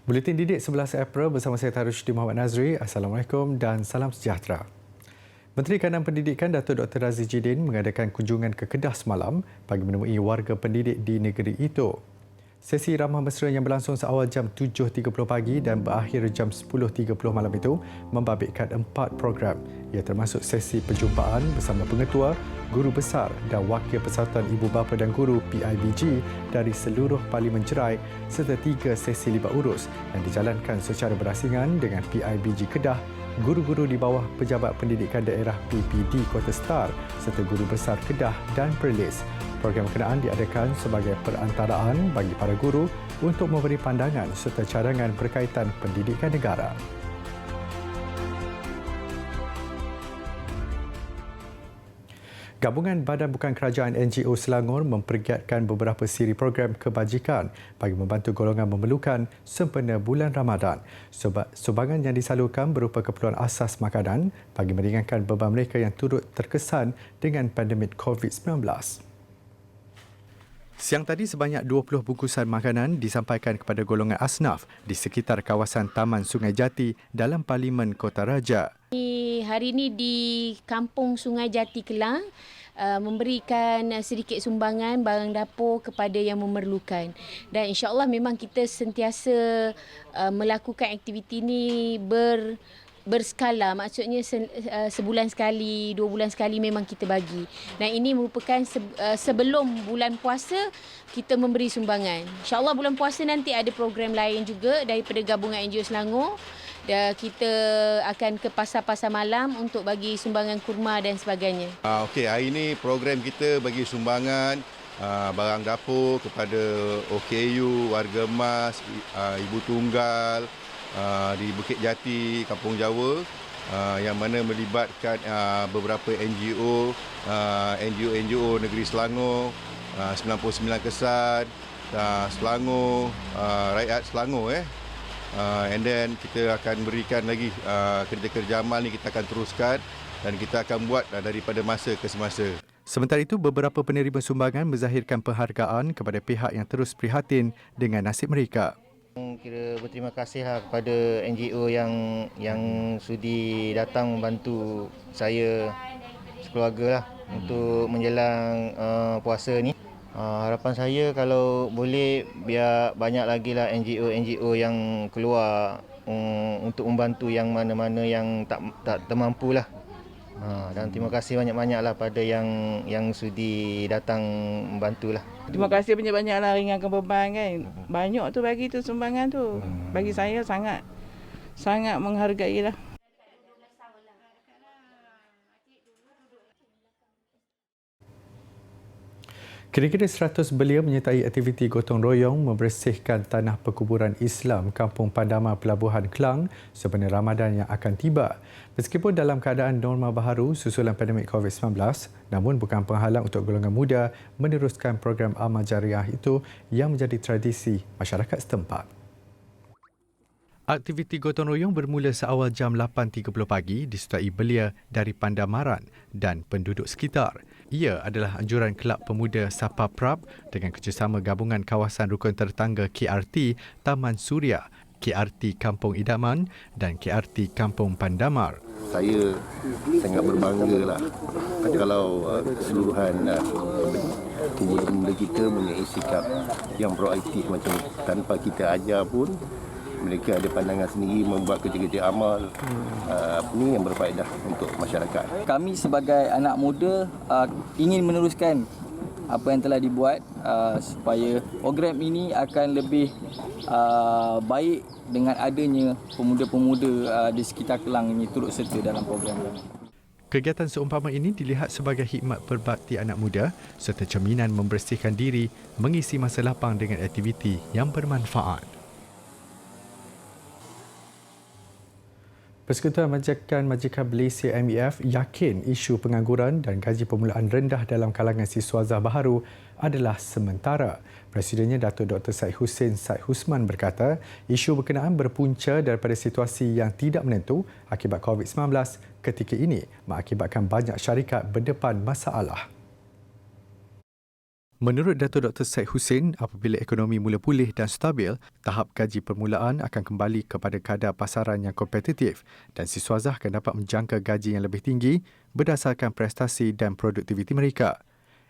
Buletin Didik 11 April bersama saya Tarushdie Muhammad Nazri. Assalamualaikum dan salam sejahtera. Menteri Kanan Pendidikan Datuk Dr. Razi Jidin mengadakan kunjungan ke Kedah semalam bagi menemui warga pendidik di negeri itu. Sesi ramah mesra yang berlangsung seawal jam 7.30 pagi dan berakhir jam 10.30 malam itu membabitkan 4 program. Ia termasuk sesi perjumpaan bersama pengetua, guru besar dan wakil Persatuan Ibu Bapa dan Guru PIBG dari seluruh Parlimen Jerai serta 3 sesi libat urus yang dijalankan secara berasingan dengan PIBG Kedah, guru-guru di bawah Pejabat Pendidikan Daerah PPD Kota Star serta guru besar Kedah dan Perlis. Program berkenaan diadakan sebagai perantaraan bagi para guru untuk memberi pandangan serta cadangan berkaitan pendidikan negara. Gabungan Badan Bukan Kerajaan NGO Selangor mempergiatkan beberapa siri program kebajikan bagi membantu golongan memerlukan sempena bulan Ramadan. Sumbangan yang disalurkan berupa keperluan asas makanan bagi meringankan beban mereka yang turut terkesan dengan pandemik COVID-19. Siang tadi sebanyak 20 bungkusan makanan disampaikan kepada golongan asnaf di sekitar kawasan Taman Sungai Jati dalam Parlimen Kota Raja. Hari ini di Kampung Sungai Jati Kelang memberikan sedikit sumbangan barang dapur kepada yang memerlukan. Dan insya-Allah memang kita sentiasa melakukan aktiviti ini berskala, maksudnya sebulan sekali, 2 bulan sekali memang kita bagi. Dan ini merupakan sebelum bulan puasa kita memberi sumbangan. InsyaAllah bulan puasa nanti ada program lain juga daripada gabungan NGO Selangor. Dan kita akan ke pasar-pasar malam untuk bagi sumbangan kurma dan sebagainya. Okey, hari ini program kita bagi sumbangan barang dapur kepada OKU, Warga Emas, Ibu Tunggal, di Bukit Jati, Kampung Jawa, yang mana melibatkan beberapa NGO, NGO negeri Selangor, 99 Kesan, Selangor, rakyat Selangor. And then kita akan berikan lagi kerja-kerja amal ni kita akan teruskan dan kita akan buat daripada masa ke semasa. Sementara itu, beberapa penerima sumbangan menzahirkan penghargaan kepada pihak yang terus prihatin dengan nasib mereka. Kira berterima kasihlah kepada NGO yang sudi datang membantu saya sekeluarga lah untuk menjelang puasa ni. Harapan saya kalau boleh biar banyak lagi lah NGO yang keluar untuk membantu yang mana-mana yang tak termampu lah. Dan terima kasih banyak-banyaklah pada yang sudi datang membantulah. Terima kasih banyak-banyaklah ringankan beban kan. Banyak tu bagi tu sumbangan tu. Bagi saya sangat menghargailah. Kira-kira 100 belia menyertai aktiviti gotong royong membersihkan tanah perkuburan Islam Kampung Pandamar Pelabuhan Kelang sempena Ramadan yang akan tiba. Meskipun dalam keadaan norma baharu susulan pandemik COVID-19, namun bukan penghalang untuk golongan muda meneruskan program amal jariah itu yang menjadi tradisi masyarakat setempat. Aktiviti gotong royong bermula seawal jam 8.30 pagi disertai belia dari Pandamaran dan penduduk sekitar. Ia adalah anjuran Kelab Pemuda Sapa Prab dengan kerjasama gabungan kawasan rukun tertangga KRT Taman Suria, KRT Kampung Idaman dan KRT Kampung Pandamar. Saya sangat berbanggalah kalau keseluruhan pemuda-pemuda kita mempunyai sikap yang proaktif macam ni. Tanpa kita ajar pun mereka ada pandangan sendiri membuat kerja-kerja amal ini yang berfaedah untuk masyarakat. Kami sebagai anak muda ingin meneruskan apa yang telah dibuat supaya program ini akan lebih baik dengan adanya pemuda-pemuda di sekitar Kelang ini turut serta dalam program ini. Kegiatan seumpama ini dilihat sebagai khidmat berbakti anak muda serta cerminan membersihkan diri mengisi masa lapang dengan aktiviti yang bermanfaat. Persekutuan Majikan Malaysia MEF yakin isu pengangguran dan gaji permulaan rendah dalam kalangan siswazah baharu adalah sementara. Presidennya Datuk Dr. Syed Hussein Syed Husman berkata, isu berkenaan berpunca daripada situasi yang tidak menentu akibat COVID-19 ketika ini mengakibatkan banyak syarikat berdepan masalah. Menurut Datuk Dr. Syed Hussein, apabila ekonomi mula pulih dan stabil, tahap gaji permulaan akan kembali kepada kadar pasaran yang kompetitif dan siswazah akan dapat menjangka gaji yang lebih tinggi berdasarkan prestasi dan produktiviti mereka.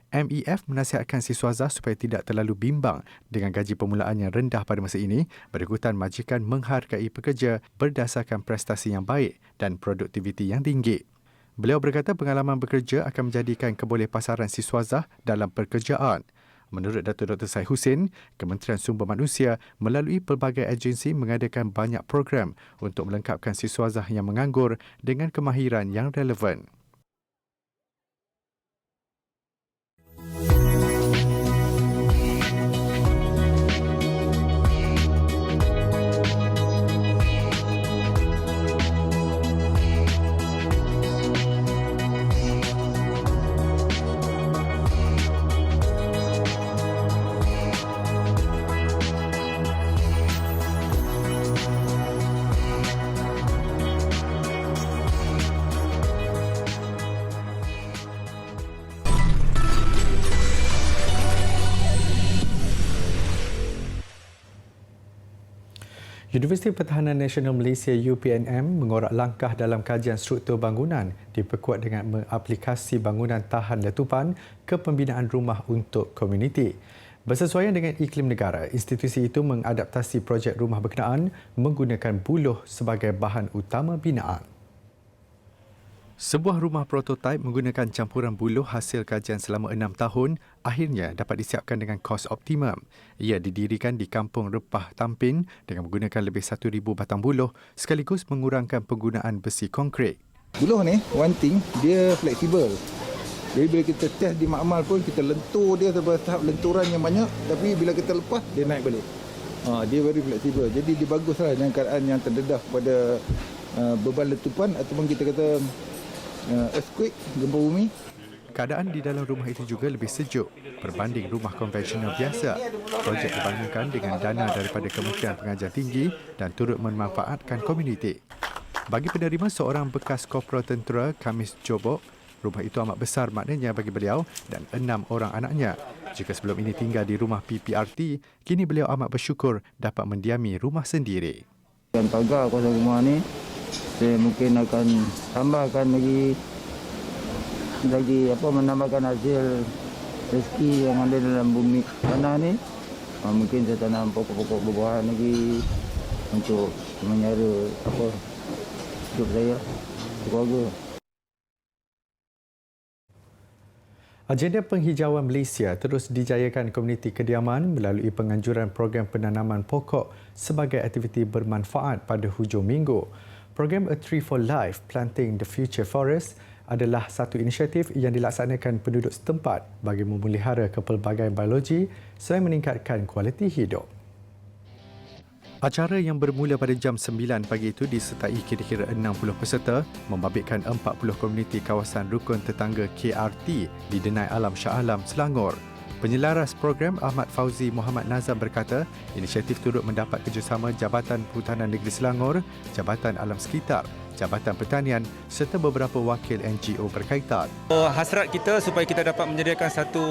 MEF menasihatkan siswazah supaya tidak terlalu bimbang dengan gaji permulaan yang rendah pada masa ini berikutan majikan menghargai pekerja berdasarkan prestasi yang baik dan produktiviti yang tinggi. Beliau berkata pengalaman bekerja akan menjadikan kebolehpasaran siswazah dalam pekerjaan. Menurut Datuk Dr. Syed Hussein, Kementerian Sumber Manusia melalui pelbagai agensi mengadakan banyak program untuk melengkapkan siswazah yang menganggur dengan kemahiran yang relevan. Universiti Pertahanan Nasional Malaysia UPNM mengorak langkah dalam kajian struktur bangunan diperkuat dengan mengaplikasi bangunan tahan letupan ke pembinaan rumah untuk komuniti. Bersesuaian dengan iklim negara, institusi itu mengadaptasi projek rumah berkenaan menggunakan buluh sebagai bahan utama binaan. Sebuah rumah prototipe menggunakan campuran buluh hasil kajian selama 6 tahun akhirnya dapat disiapkan dengan kos optimum. Ia didirikan di Kampung Repah Tampin dengan menggunakan lebih 1,000 batang buluh sekaligus mengurangkan penggunaan besi konkrit. Buluh ni, one thing, dia fleksibel. Jadi bila kita test di makmal pun, kita lentur dia sampai tahap lenturan yang banyak, tapi bila kita lepas, dia naik balik. Dia very fleksibel. Jadi dia baguslah dengan keadaan yang terdedah pada beban letupan ataupun kita kata earthquake, gempa bumi. Keadaan di dalam rumah itu juga lebih sejuk berbanding rumah konvensional biasa. Projek dibangunkan dengan dana daripada Kementerian Pengajian Tinggi dan turut memanfaatkan komuniti. Bagi penerima seorang bekas korporal tentera Khamis Jobok, rumah itu amat besar maknanya bagi beliau dan 6 orang anaknya. Jika sebelum ini tinggal di rumah PPRT, kini beliau amat bersyukur dapat mendiami rumah sendiri. Dan pagar kawasan rumah ni, saya mungkin akan tambahkan lagi menambahkan hasil rezeki yang ada dalam bumi tanah ni. Mungkin saya tanam pokok-pokok buah-buahan lagi untuk menyara hidup saya, keluarga. Agenda penghijauan Malaysia terus dijayakan komuniti kediaman melalui penganjuran program penanaman pokok sebagai aktiviti bermanfaat pada hujung minggu. Program A Tree for Life Planting the Future Forest adalah satu inisiatif yang dilaksanakan penduduk setempat bagi memelihara kepelbagaian biologi selain meningkatkan kualiti hidup. Acara yang bermula pada jam 9 pagi itu disertai kira-kira 60 peserta membabitkan 40 komuniti kawasan rukun tetangga KRT di Denai Alam Shah Alam, Selangor. Penyelaras program Ahmad Fauzi Muhammad Nazam berkata, inisiatif turut mendapat kerjasama Jabatan Perhutanan Negeri Selangor, Jabatan Alam Sekitar, Jabatan Pertanian serta beberapa wakil NGO berkaitan. Hasrat kita supaya kita dapat menyediakan satu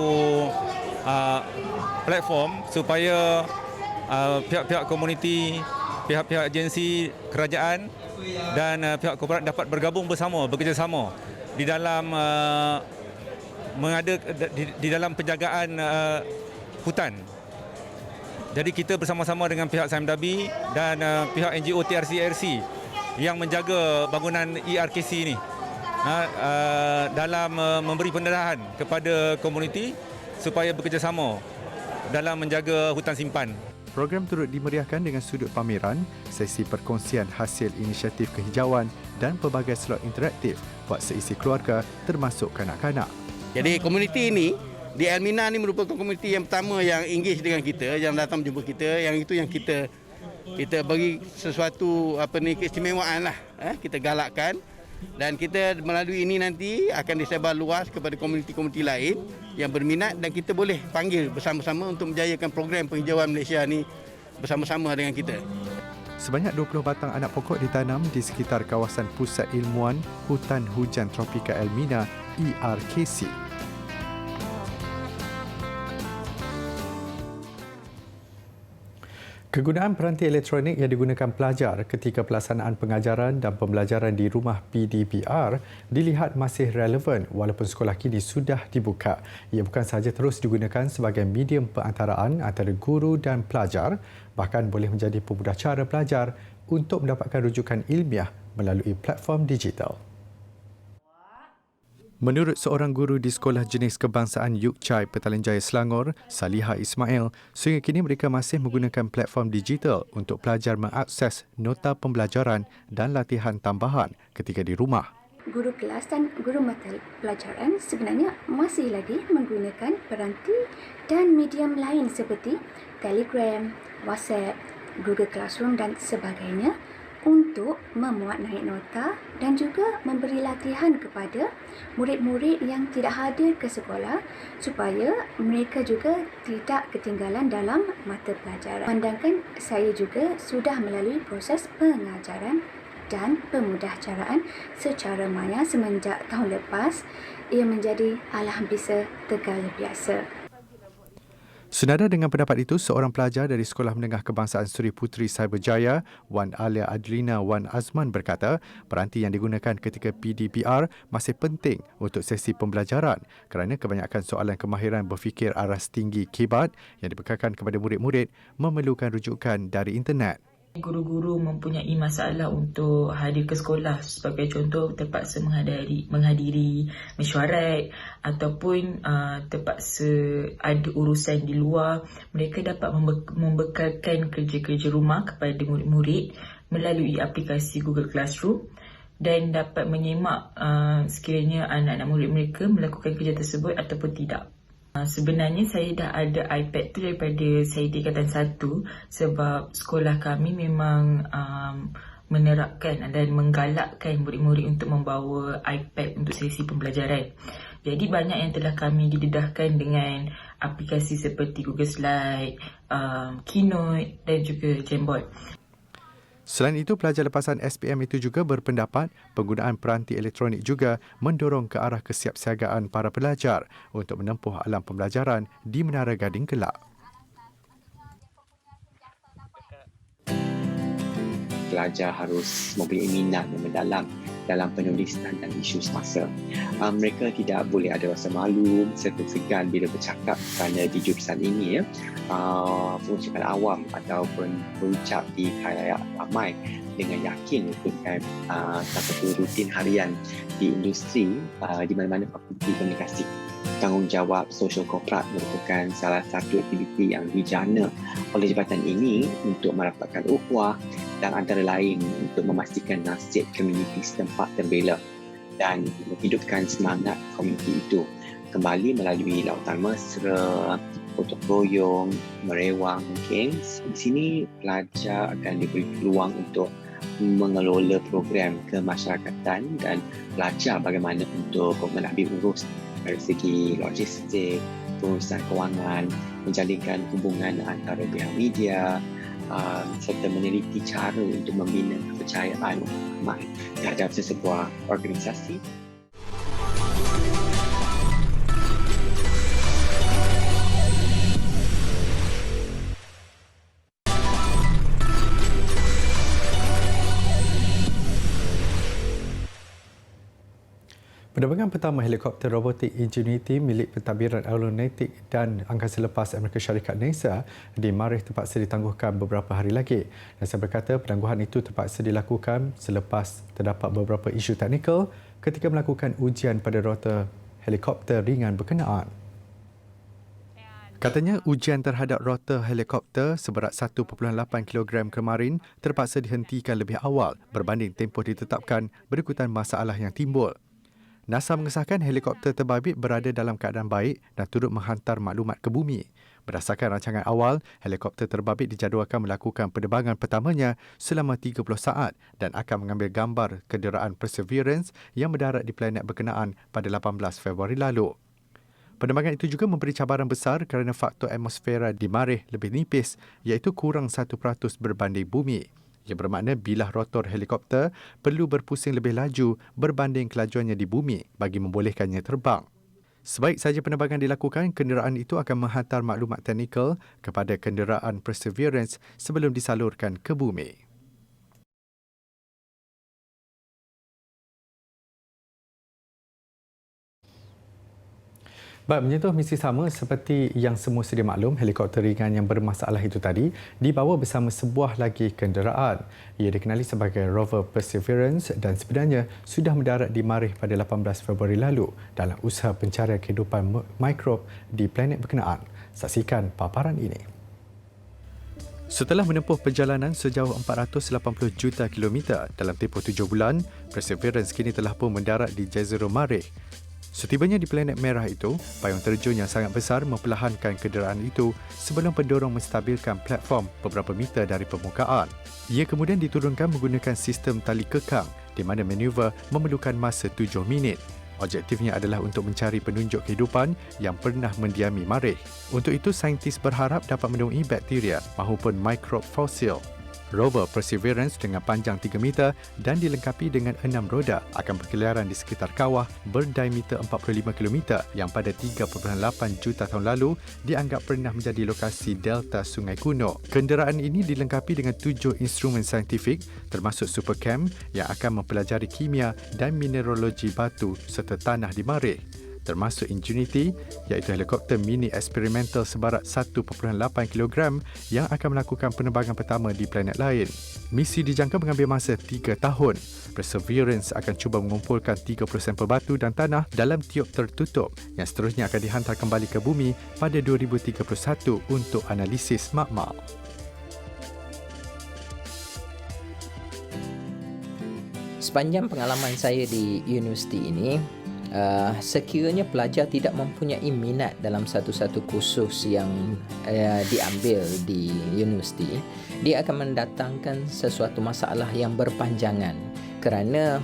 platform supaya pihak-pihak komuniti, pihak-pihak agensi kerajaan dan pihak korporat dapat bergabung bersama, bekerjasama di dalam di dalam penjagaan hutan. Jadi kita bersama-sama dengan pihak SAMDABI dan pihak NGO TRC-RC yang menjaga bangunan ERKC ini dalam memberi pendedahan kepada komuniti supaya bekerjasama dalam menjaga hutan simpan. Program turut dimeriahkan dengan sudut pameran, sesi perkongsian hasil inisiatif kehijauan dan pelbagai slot interaktif buat seisi keluarga termasuk kanak-kanak. Jadi komuniti ini di Elmina ni merupakan komuniti yang pertama yang engage dengan kita, yang datang berjumpa kita, yang itu yang kita bagi sesuatu keistimewaan lah, kita galakkan dan kita melalui ini nanti akan disebar luas kepada komuniti-komuniti lain yang berminat dan kita boleh panggil bersama-sama untuk menjayakan program penghijauan Malaysia ni bersama-sama dengan kita. Sebanyak 20 batang anak pokok ditanam di sekitar kawasan Pusat Ilmuan Hutan Hujan Tropika Elmina ERKC. Kegunaan peranti elektronik yang digunakan pelajar ketika pelaksanaan pengajaran dan pembelajaran di rumah PDPR dilihat masih relevan walaupun sekolah kini sudah dibuka. Ia bukan sahaja terus digunakan sebagai medium perantaraan antara guru dan pelajar, bahkan boleh menjadi pemudah cara pelajar untuk mendapatkan rujukan ilmiah melalui platform digital. Menurut seorang guru di Sekolah Jenis Kebangsaan Yuk Chai, Petaling Jaya, Selangor, Saliha Ismail, sehingga kini mereka masih menggunakan platform digital untuk pelajar mengakses nota pembelajaran dan latihan tambahan ketika di rumah. Guru kelas dan guru mata pelajaran sebenarnya masih lagi menggunakan peranti dan medium lain seperti Telegram, WhatsApp, Google Classroom dan sebagainya untuk memuat naik nota dan juga memberi latihan kepada murid-murid yang tidak hadir ke sekolah supaya mereka juga tidak ketinggalan dalam mata pelajaran. Pandangkan saya juga sudah melalui proses pengajaran dan pemudahcaraan secara maya semenjak tahun lepas. Ia menjadi alhamdulillah tegala biasa. Senada dengan pendapat itu, seorang pelajar dari Sekolah Menengah Kebangsaan Seri Puteri Cyberjaya, Wan Alia Adlina Wan Azman berkata, peranti yang digunakan ketika PDPR masih penting untuk sesi pembelajaran kerana kebanyakan soalan kemahiran berfikir aras tinggi KIBAT yang dibekalkan kepada murid-murid memerlukan rujukan dari internet. Guru-guru mempunyai masalah untuk hadir ke sekolah, sebagai contoh terpaksa menghadiri mesyuarat ataupun terpaksa ada urusan di luar. Mereka dapat membekalkan kerja-kerja rumah kepada murid-murid melalui aplikasi Google Classroom dan dapat menyemak sekiranya anak-anak murid mereka melakukan kerja tersebut ataupun tidak. Sebenarnya saya dah ada iPad tu daripada saya di tingkatan 1 sebab sekolah kami memang menerapkan dan menggalakkan murid-murid untuk membawa iPad untuk sesi pembelajaran. Jadi banyak yang telah kami didedahkan dengan aplikasi seperti Google Slide, Keynote dan juga Jamboard. Selain itu, pelajar lepasan SPM itu juga berpendapat penggunaan peranti elektronik juga mendorong ke arah kesiapsiagaan para pelajar untuk menempuh alam pembelajaran di Menara Gading kelak. Pelajar harus mempunyai minat yang mendalam dalam penulisan dan isu semasa. Mereka tidak boleh ada rasa malu serta segan bila bercakap kerana di jurusan ini pengucapan awam ataupun berucap di khalayak ramai dengan yakin merupakan satu rutin harian di industri di mana-mana fakulti komunikasi. Tanggungjawab sosial korporat merupakan salah satu aktiviti yang dijana oleh jabatan ini untuk merapatkan ukhuwah dan antara lain untuk memastikan nasib komuniti setempat terbela dan menghidupkan semangat komuniti itu kembali melalui lautan mesra, gotong royong, merewang mungkin. Di sini pelajar akan diberi peluang untuk mengelola program kemasyarakatan dan belajar bagaimana untuk mengambil urus dari segi logistik, pengurusan kewangan, menjalinkan hubungan antara pihak media serta meneliti cara untuk membina kepercayaan ramai terhadap sesebuah organisasi. Penerbangan pertama helikopter robotik Ingenuity milik Pentadbiran Aeronautik dan Angkasa Lepas Amerika Syarikat NASA di Marih terpaksa ditangguhkan beberapa hari lagi. NASA berkata penangguhan itu terpaksa dilakukan selepas terdapat beberapa isu teknikal ketika melakukan ujian pada rotor helikopter ringan berkenaan. Katanya ujian terhadap rotor helikopter seberat 1.8 kg kemarin terpaksa dihentikan lebih awal berbanding tempoh ditetapkan berikutan masalah yang timbul. NASA mengesahkan helikopter terbabit berada dalam keadaan baik dan turut menghantar maklumat ke bumi. Berdasarkan rancangan awal, helikopter terbabit dijadualkan melakukan penerbangan pertamanya selama 30 saat dan akan mengambil gambar kenderaan Perseverance yang mendarat di planet berkenaan pada 18 Februari lalu. Penerbangan itu juga memberi cabaran besar kerana faktor atmosfera di Marih lebih nipis iaitu kurang 1% berbanding bumi. Ia bermakna bilah rotor helikopter perlu berpusing lebih laju berbanding kelajuannya di bumi bagi membolehkannya terbang. Sebaik saja penerbangan dilakukan, kenderaan itu akan menghantar maklumat teknikal kepada kenderaan Perseverance sebelum disalurkan ke bumi. Baik, menyentuh misi sama seperti yang semua sedia maklum, helikopter ringan yang bermasalah itu tadi dibawa bersama sebuah lagi kenderaan. Ia dikenali sebagai rover Perseverance dan sebenarnya sudah mendarat di Marikh pada 18 Februari lalu dalam usaha pencarian kehidupan mikrob di planet berkenaan. Saksikan paparan ini. Setelah menempuh perjalanan sejauh 480 juta kilometer dalam tempoh 7 bulan, Perseverance kini telah pun mendarat di Jazirah Marikh. Setibanya di planet merah itu, payung terjun yang sangat besar memperlahankan kenderaan itu sebelum pendorong menstabilkan platform beberapa meter dari permukaan. Ia kemudian diturunkan menggunakan sistem tali kekang di mana manuver memerlukan masa 7 minit. Objektifnya adalah untuk mencari penunjuk kehidupan yang pernah mendiami Marikh. Untuk itu, saintis berharap dapat menemui bakteria maupun mikrob fosil. Rover Perseverance dengan panjang 3 meter dan dilengkapi dengan 6 roda akan berkeliaran di sekitar kawah berdiameter 45 km yang pada 3.8 juta tahun lalu dianggap pernah menjadi lokasi delta sungai kuno. Kenderaan ini dilengkapi dengan 7 instrumen saintifik termasuk Supercam yang akan mempelajari kimia dan mineralogi batu serta tanah di Marikh, termasuk Ingenuity iaitu helikopter mini eksperimental sebarat 1.8 kg yang akan melakukan penerbangan pertama di planet lain. Misi dijangka mengambil masa 3 tahun. Perseverance akan cuba mengumpulkan 30 sampel batu dan tanah dalam tiub tertutup yang seterusnya akan dihantar kembali ke bumi pada 2031 untuk analisis makmal. Sepanjang pengalaman saya di universiti ini, sekiranya pelajar tidak mempunyai minat dalam satu-satu kursus yang diambil di universiti, dia akan mendatangkan sesuatu masalah yang berpanjangan kerana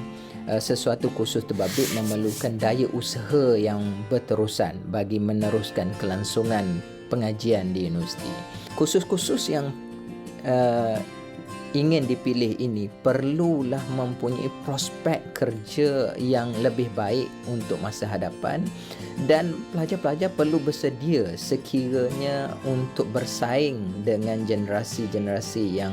sesuatu kursus terbabit memerlukan daya usaha yang berterusan bagi meneruskan kelangsungan pengajian di universiti. Kursus-kursus yang ingin dipilih ini perlulah mempunyai prospek kerja yang lebih baik untuk masa hadapan dan pelajar-pelajar perlu bersedia sekiranya untuk bersaing dengan generasi-generasi yang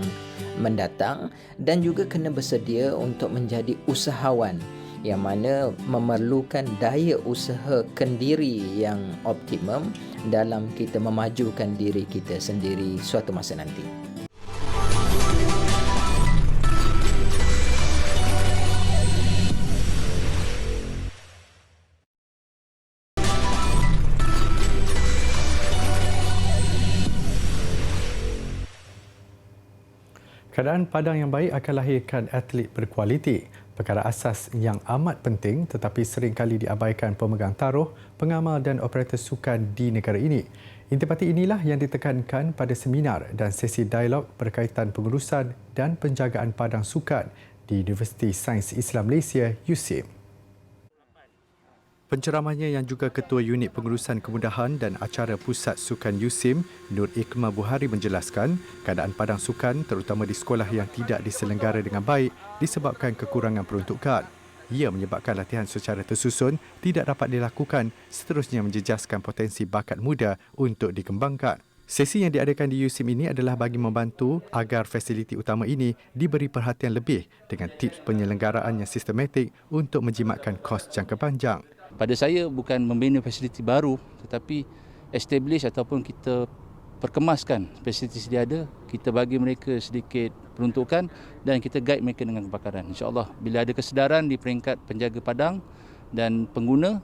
mendatang dan juga kena bersedia untuk menjadi usahawan yang mana memerlukan daya usaha kendiri yang optimum dalam kita memajukan diri kita sendiri suatu masa nanti. Keadaan padang yang baik akan lahirkan atlet berkualiti. Perkara asas yang amat penting tetapi sering kali diabaikan pemegang taruh, pengamal dan operator sukan di negara ini. Intipati inilah yang ditekankan pada seminar dan sesi dialog berkaitan pengurusan dan penjagaan padang sukan di Universiti Sains Islam Malaysia, USIM. Penceramahnya yang juga Ketua Unit Pengurusan Kemudahan dan Acara Pusat Sukan USIM, Nur Ikma Buhari menjelaskan keadaan padang sukan terutama di sekolah yang tidak diselenggara dengan baik disebabkan kekurangan peruntukan. Ia menyebabkan latihan secara tersusun tidak dapat dilakukan, seterusnya menjejaskan potensi bakat muda untuk dikembangkan. Sesi yang diadakan di USIM ini adalah bagi membantu agar fasiliti utama ini diberi perhatian lebih dengan tips penyelenggaraannya sistematik untuk menjimatkan kos jangka panjang. Pada saya bukan membina fasiliti baru tetapi establish ataupun kita perkemaskan fasiliti sedia ada, kita bagi mereka sedikit peruntukan dan kita guide mereka dengan kepakaran. InsyaAllah bila ada kesedaran di peringkat penjaga padang dan pengguna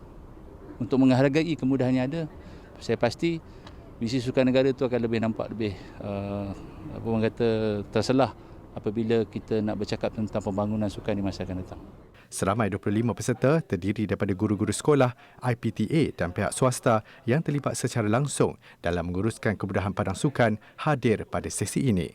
untuk menghargai kemudahan yang ada, saya pasti visi sukan negara itu akan lebih nampak lebih terselah apabila kita nak bercakap tentang pembangunan sukan di masa akan datang. Seramai 25 peserta terdiri daripada guru-guru sekolah, IPTA dan pihak swasta yang terlibat secara langsung dalam menguruskan kemudahan padang sukan hadir pada sesi ini.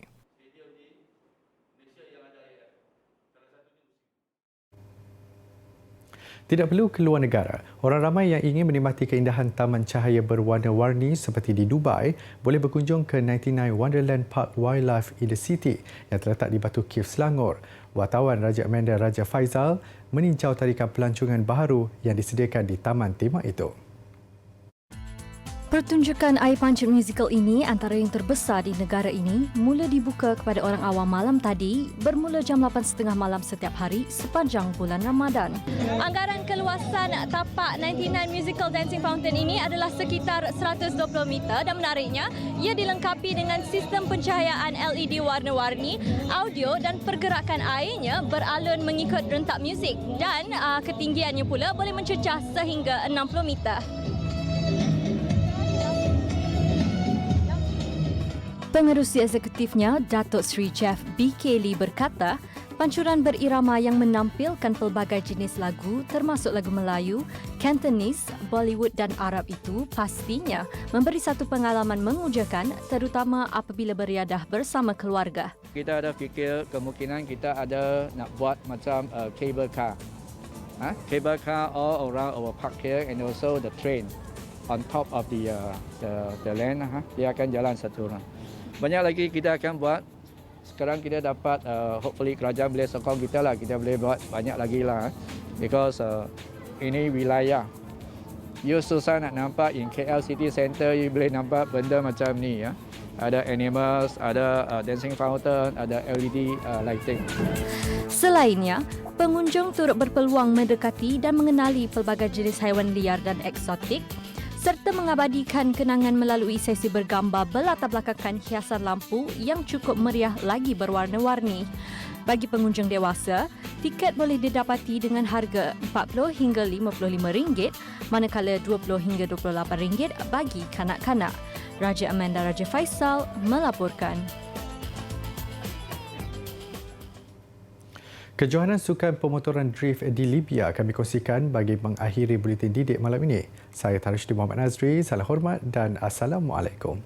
Tidak perlu keluar negara, orang ramai yang ingin menikmati keindahan taman cahaya berwarna-warni seperti di Dubai boleh berkunjung ke 99 Wonderland Park Wildlife in the City yang terletak di Batu Kif, Selangor. Wartawan Raja Amanda Raja Faizal meninjau tarikan pelancongan baharu yang disediakan di taman tema itu. Pertunjukan air pancit musical ini antara yang terbesar di negara ini mula dibuka kepada orang awam malam tadi bermula jam 8.30 malam setiap hari sepanjang bulan Ramadan. Anggaran keluasan tapak 99 Musical Dancing Fountain ini adalah sekitar 120 meter dan menariknya ia dilengkapi dengan sistem pencahayaan LED warna-warni, audio dan pergerakan airnya beralun mengikut rentak muzik dan ketinggiannya pula boleh mencecah sehingga 60 meter. Pengerusi eksekutifnya, Datuk Seri Jeff B.K. Lee berkata, pancuran berirama yang menampilkan pelbagai jenis lagu termasuk lagu Melayu, Cantonese, Bollywood dan Arab itu pastinya memberi satu pengalaman mengujakan terutama apabila beriadah bersama keluarga. Kita ada fikir kemungkinan kita ada nak buat macam cable car. Cable car all around our park here and also the train on top of the land. Dia akan jalan satu orang. Banyak lagi kita akan buat. Sekarang kita dapat, hopefully kerajaan boleh sokong kita lah. Kita boleh buat banyak lagi lah. Because ini wilayah. You susah nak nampak in KL City Centre, you boleh nampak benda macam ni. Ya. Ada animals, ada dancing fountain, ada LED lighting. Selainnya, pengunjung turut berpeluang mendekati dan mengenali pelbagai jenis haiwan liar dan eksotik serta mengabadikan kenangan melalui sesi bergambar berlatar belakangkan hiasan lampu yang cukup meriah lagi berwarna-warni. Bagi pengunjung dewasa, tiket boleh didapati dengan harga RM40 hingga RM55, manakala RM20 hingga RM28 bagi kanak-kanak. Raja Amanda Raja Faisal melaporkan. Kejohanan sukan pemotoran drift di Libya kami kongsikan bagi mengakhiri buletin didik malam ini. Saya Tarushdie Muhammad Nazri, salam hormat dan Assalamualaikum.